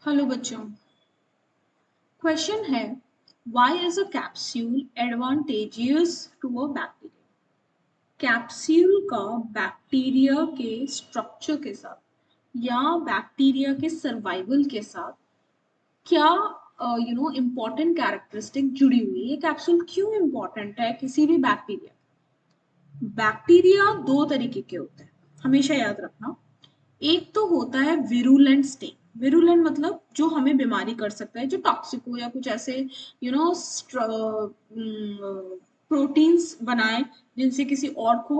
Hello बच्चों, question है why is a capsule advantageous to a bacteria. Capsule का bacteria के स्ट्रक्चर के साथ या बैक्टीरिया के सर्वाइवल के साथ क्या इम्पोर्टेंट कैरेक्टरिस्टिक जुड़ी हुई है। ये कैप्सूल क्यों इम्पोर्टेंट है किसी भी बैक्टीरिया दो तरीके के होते हैं, हमेशा याद रखना। एक तो होता है विरुलेंट स्टेन। विरुलेंट मतलब जो हमें बीमारी कर सकता है, जो टॉक्सिक हो या कुछ ऐसे प्रोटीन्स बनाए जिनसे किसी और को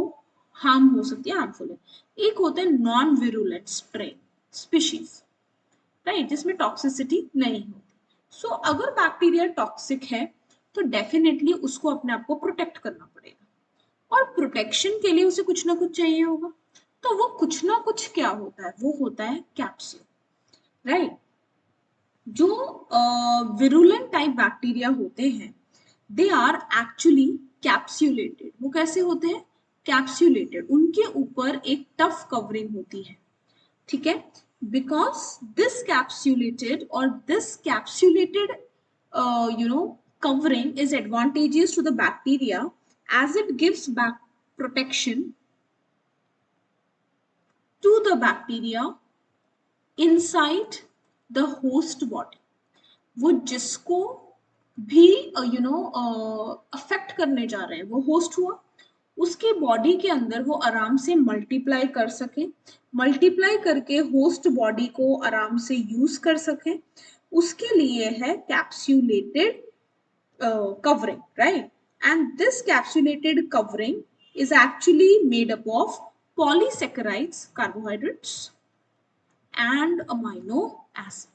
हार्म हो सकती है, हार्मफुल है। एक होता है non virulent strain species, right, जिसमें टॉक्सिसिटी नहीं होती। सो अगर बैक्टीरिया टॉक्सिक है तो डेफिनेटली उसको अपने आप को प्रोटेक्ट करना पड़ेगा, और प्रोटेक्शन के लिए उसे कुछ ना कुछ चाहिए होगा। तो वो कुछ ना कुछ क्या होता है, वो होता है कैप्सूल, राइट। जो विरुलेंट टाइप बैक्टीरिया होते हैं दे आर एक्चुअली कैप्सुलेटेड। वो कैसे होते हैं? कैप्सुलेटेड, उनके ऊपर एक टफ कवरिंग होती है, ठीक है। बिकॉज दिस कैप्सुलेटेड और this capsulated covering is advantageous to the bacteria as it gives back protection to the bacteria inside the host body। वो जिसको भी अफेक्ट करने जा रहे हैं, वो होस्ट हुआ, उसके बॉडी के अंदर वो आराम से मल्टीप्लाई कर सके, मल्टीप्लाई करके होस्ट बॉडी को आराम से यूज कर सके, उसके लिए है capsulated covering, right? And this capsulated covering is actually made up of polysaccharides, carbohydrates, and amino acid.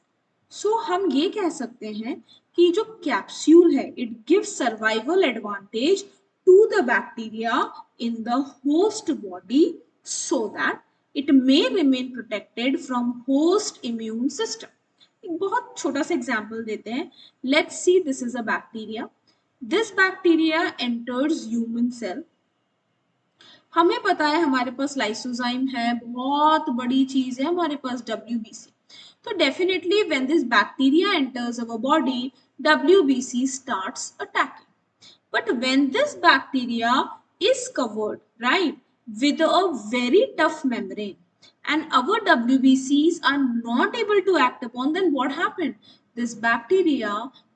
So हम ये कह सकते हैं कि जो कैप्सूल है it gives survival advantage to the bacteria in the host body so that it may remain protected from host immune system। एक बहुत छोटा सा एग्जाम्पल देते हैं। Let's see, this is a bacteria. This bacteria enters human cell. हमें पता है हमारे पास लाइसोजाइम है, बहुत बड़ी चीज है हमारे पास WBC। तो definitely when this bacteria enters our body WBC starts attacking. But when this bacteria is covered, right, with a very tough membrane and our WBCs are not able to act upon, then what happened? This bacteria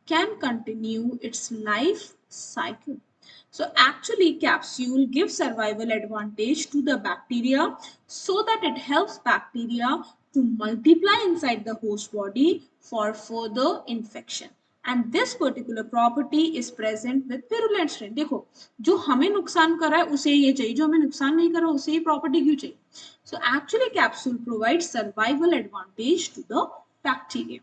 can continue its life cycle. So actually capsule gives survival advantage to the bacteria so that it helps bacteria to multiply inside the host body for further infection। and this particular property is present with virulent strain। देखो, जो हमें नुकसान कर रहा है उसे ये चाहिए, जो हमें नुकसान नहीं कर रहा उसे ये प्रॉपर्टी क्यों चाहिए? So actually capsule provides survival advantage to the bacteria।